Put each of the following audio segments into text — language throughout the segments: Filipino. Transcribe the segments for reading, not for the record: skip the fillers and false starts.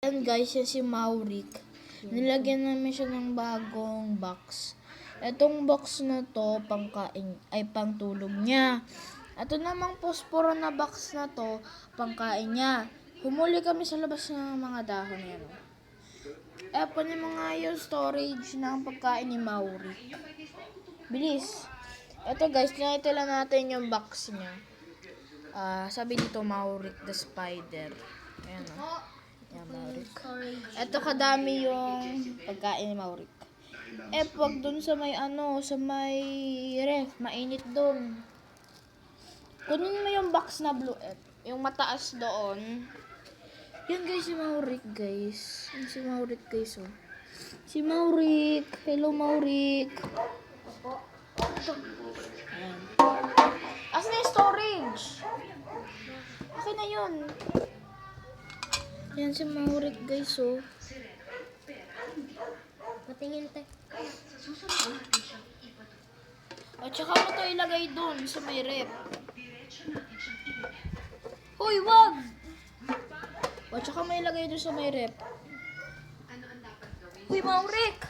Ayan guys, yan si Maurik. Nilagyan namin siya ng bagong box. Etong box na to, pangkain, ay pangtulog niya. Ito namang posporo na box na to, pangkain niya. Humuli kami sa labas ng mga dahon yan. Po yung mga yung storage ng pagkain ni Maurik. Bilis. Ito guys, tinitila natin yung box niya. Sabi dito, Maurik the Spider. Ayan o. Yan, Maurik. Ito kadami yung pagkain ni Maurik. Pag dun sa may sa may ref, mainit dun. Kunin mo yung box na blue yung mataas doon. Yan guys, si Maurik guys. Yan si Maurik guys oh. Si Maurik. Hello Maurik. Ayan. Asan yung storage? Akin na yun. Yan si Maurik guys oh. Patingin te. At saka mo to ilagay dun sa may rep. Hoy, wag! At saka mo ilagay dun sa may rep. Hoy, Maurik!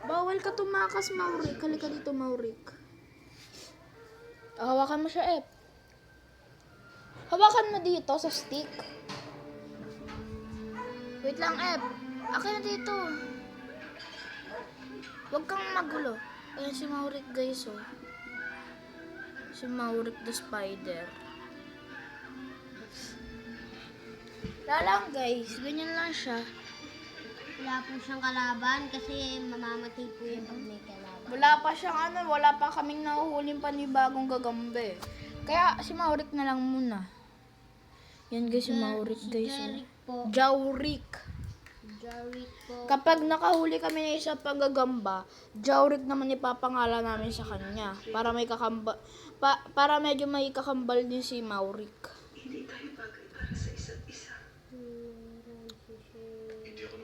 Bawal ka tumakas, Maurik. Halika dito, Maurik. Hawakan mo siya, Hawakan mo dito sa stick. Wait lang, Akin na dito. Huwag kang magulo. Ayan si Maurik guys, oh. Si Maurik the Spider. Lang guys, ganyan lang siya. Wala po siyang kalaban kasi mamamatay po yung pag may kalaban. Wala pa siyang wala pa kaming nahuhuling panibagong gagambe. Kaya si Maurik na lang muna. Yan guys, si Maurik guys, oh. Jaurik. Jaurik po. Kapag nakahuli kami na isang paggagamba, Jaurik naman ipapangalan namin sa kanya. Para may kakamba, para medyo may kakambal din si Maurik.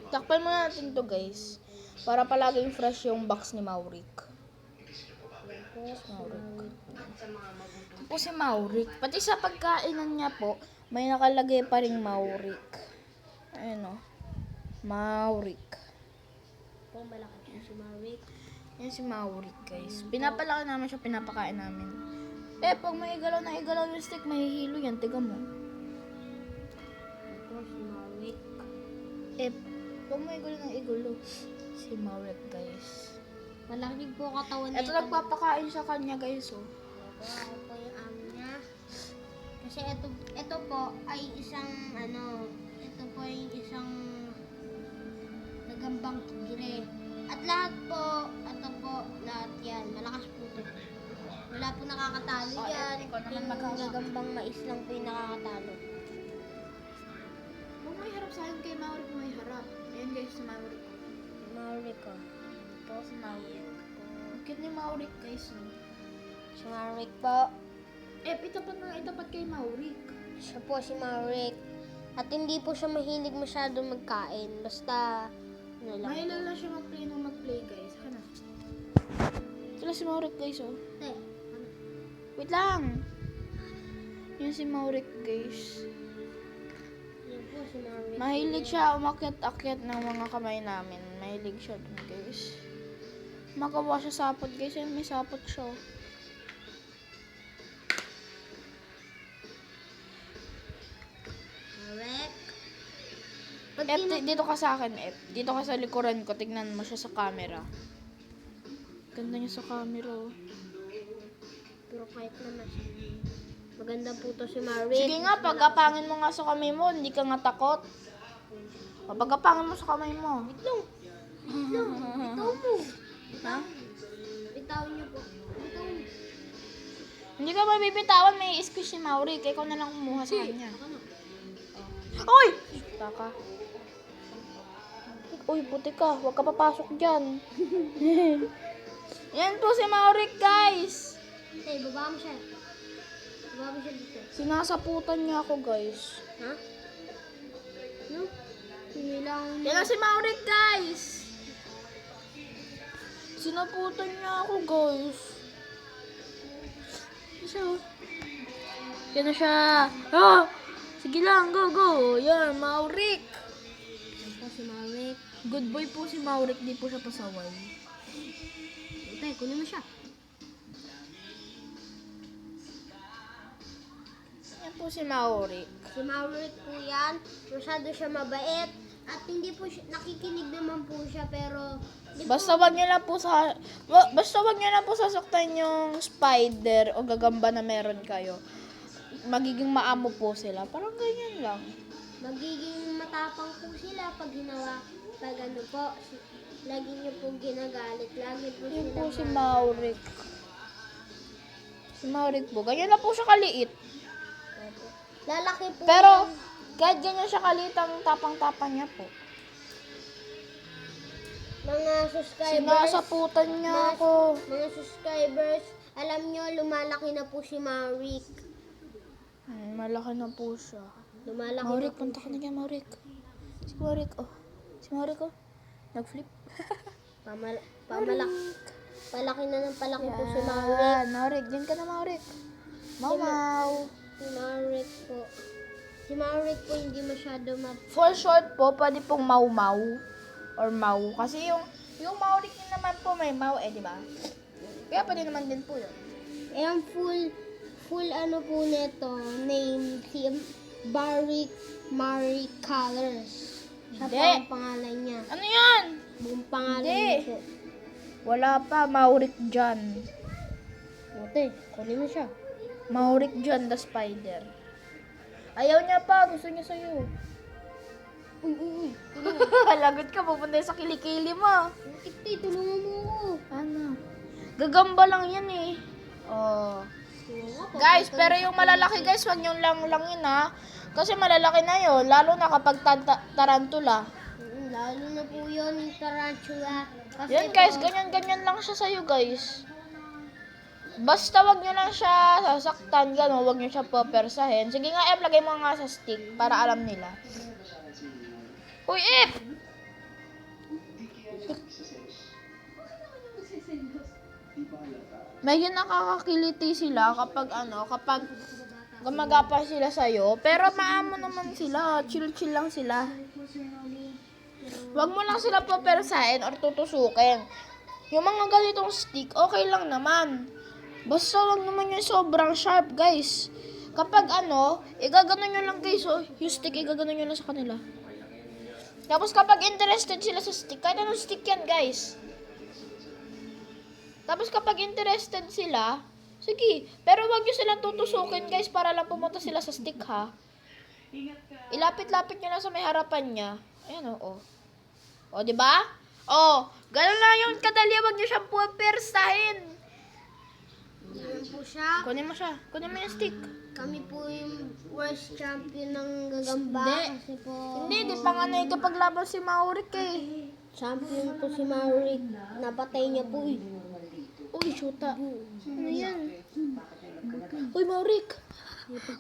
Takpan muna natin to guys. Para palaging fresh yung box ni Maurik. Po si Maurik. Pati sa pagkainan niya po, may nakalagay pa ring Maurik. Ayun o. Maurik. Po, malaki po si Maurik. Yan si Maurik guys. Pinapalaki namin siya, pinapakain namin. Pag may igalaw na igalaw yung stick, mahihilo yan. Tiga mo. Po, si Maurik. Pag may igalaw na igalaw, si Maurik guys. Malaki po katawan niya. Ito nagpapakain sa kanya guys oh. Ito po yung amo niya. Kasi ito po ay isang ito po ay isang nagambang tigre. At lahat po, lahat yan, malakas po ito. Wala po nakakatalo yan. ikaw naman Yung maghawak. nagambang mais lang po yung nakakatalo. Kung may harap sa akin kay Maurik, may harap. Ayan guys, si Maurik. Maurik ko. Ito si Maurik. Ang cute ni Maurik guys oh. Si Maurik po. Itapat kay Maurik. Siya po si Maurik. At hindi po siya mahilig masyado magkain. Basta, lang. Mahilig lang siya mag-play guys. Ano? Sila si Maurik guys oh. Wait lang. Yan si Maurik guys. Yan po si Maurik. Mahilig siya umakyat-akyat ng mga kamay namin. Mahilig siya dun guys. Makawa siya sapot guys. Yan, may sapot siya. Maurik. Dito ka sa akin, Dito ka sa likuran ko. Tignan mo siya sa camera. Ganda niya sa camera, oh. Pero kahit naman siya. Maganda po to si Maurik. Sige nga, pagkapangin mo nga sa kamay mo, hindi ka nga takot. Pagkapangin mo sa kamay mo. Bitaw mo. Ha? Bitawan niyo po. Bitaw mo. Hindi ka mabibitawan, may squish si Maurik. Ikaw na lang kumuha sa kanya. Ako na. Uy! Taka. Uy, buti ka. Huwag ka papasok dyan. Yan po si Maurik, guys. Baba mo siya. Baba mo siya dito. Sinasaputan niya ako, guys. Ha? No? Hinilang Yan na si Maurik, guys. Sinaputan niya ako, guys. Yan na siya. Ah! Sige lang, go, go. Yan, Maurik. Good boy po si Maurik, di po siya pasaway. Tay, kunin mo siya. Yan po si Maurik. Si Maurik po yan. Masyado siya mabait. At hindi po siya, nakikinig naman po siya pero... Basta wag niyo lang po sasaktan yung spider o gagamba na meron kayo. Magiging maamo po sila. Parang ganyan lang. Magiging matapang po sila pag ginawa, pag ano po, lagi niyo po ginagalit, lagi po Yun sila po si Maurik. Si Maurik po. Ganyan na po siya kaliit. lalaki po. Pero, kahit ganyan siya kaliit, ang tapang-tapang niya po. Mga subscribers, Sinasaputan niya ako. mga subscribers, alam niyo, lumalaki na po si Maurik. Malaki na po siya. Lumalaki Maurik, na po. punta ka na kay Maurik. Si Maurik, oh. Si Maurik, oh. Nag-flip. Palaki na ng palaki po si Maurik. Yan, Maurik. Diyan ka na, Maurik. Mau-mau. Si Maurik po. Si Maurik po hindi masyado For short po, pwede pong mau-mau. Or mau. Kasi yung Maurik yun naman po may mau, di ba? Kaya pwede naman din po yun. Ayan, full ano po nito, name, si Barik Marie Colors. Siya po Hindi. ang pangalan niya. Ano yan? Buong pangalan Hindi. niya po. Wala pa, Maurik dyan. Ate, kunin mo siya. Maurik dyan, the spider. Ayaw niya pa, gusto niya sa'yo. Uy. Lagot ka, pupunta sa kilikili mo. Ate, tulungan mo ako. Ano? Gagamba lang yan eh. Oh. Guys, pero yung malalaki guys, wag niyong lang-langin ha. Kasi malalaki na yun, lalo na kapag tarantula. Lalo na po yun, yung tarantula. Kasi Yan guys, ganyan-ganyan lang siya sa'yo guys. Basta wag niyo lang siya sasaktan, gano'n, wag niyo siya papersahin. Sige nga, Ep, lagay mo nga sa stick para alam nila. Uy, Ep! Medyo nakakakiliti sila kapag kapag gumagapa sila sa'yo. Pero maamo naman sila, chill-chill lang sila. Wag mo lang sila papersahin or tutusukin. Yung mga ganitong stick, okay lang naman. Basta wag naman yung sobrang sharp, guys. Kapag igaganon nyo lang guys, yung stick, igaganon nyo lang sa kanila. Tapos kapag interested sila sa stick, kahit anong stick yan, guys. Tapos kapag interested sila, sige, pero wag nyo silang tutusukin, guys, para lang pumunta sila sa stick, ha. Ilapit-lapit nyo lang sa may harapan niya. Ayan, oh. O, di ba? O, ganun lang yung kadali, wag nyo siyang pupersahin. Yan po siya. Kunin mo siya. Kunin mo yung stick. Kami po yung worst champion ng gagamba. Hindi. Kasi po, Hindi, di pa nga nakikipaglaban si Maurik eh. champion po si Maurik. Napatay niya po eh. Uy, shoota. Ano yan? Uy, Maurik.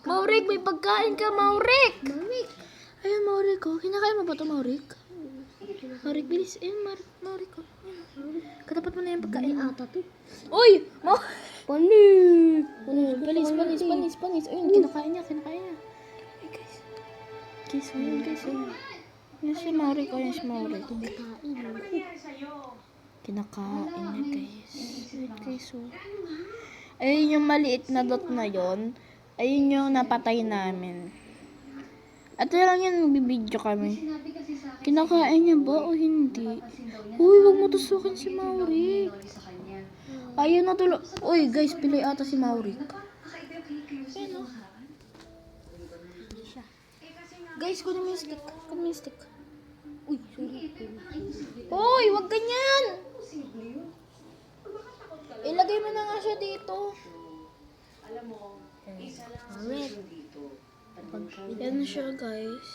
Maurik, may pagkain ka, Maurik. Maurik! Ayun, Maurik, oh. Kinakain mo ba ito, Maurik? Maurik, bilis. Ayun, Maurik, oh. Katapat mo na yung pagkain. Ata to. Uy! Panik! Panis. Ayun, kinakain niya. Ay, guys. Guys, ayun, guys. Yan si Maurik, oh. Yan si Maurik. Kinakain niya, guys. Ayun, guys, oh. Ayun yung maliit na dot na yon. Ayun yung napatay namin. At lang yan, bibidyo kami. Kinakain niya ba o hindi? Uy, wag mo tusukin si Maurik. Ayun na tulo. Uy, guys, pilay ata si Maurik. Ayun, oh. Guys, kunin mo yung stick. Kunin mo yung stick. Uy, sorry. Uy, wag ganyan. Ilagay mo na nga siya dito. Maurik. Yan siya, guys.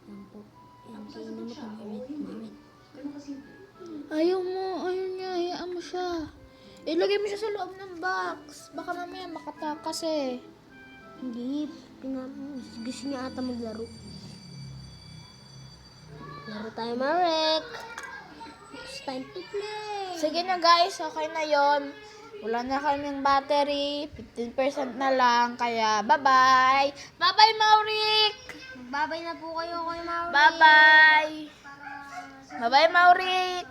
Yan po. Yan, kainin mo ito. Mamit. Ayaw niya, hayaan mo siya. Ilagay mo siya sa loob ng box. Baka mamaya makatakas eh. Hindi. Gusto niya ata maglaro. Laro tayo, Maurik. It's time to play. Sige na guys, okay na yon. Wala na kaming battery. 15% na lang. Kaya, bye-bye. Bye-bye, Maurik! Magbabay na po kayo kay Maurik. Bye-bye! Bye-bye, Maurik!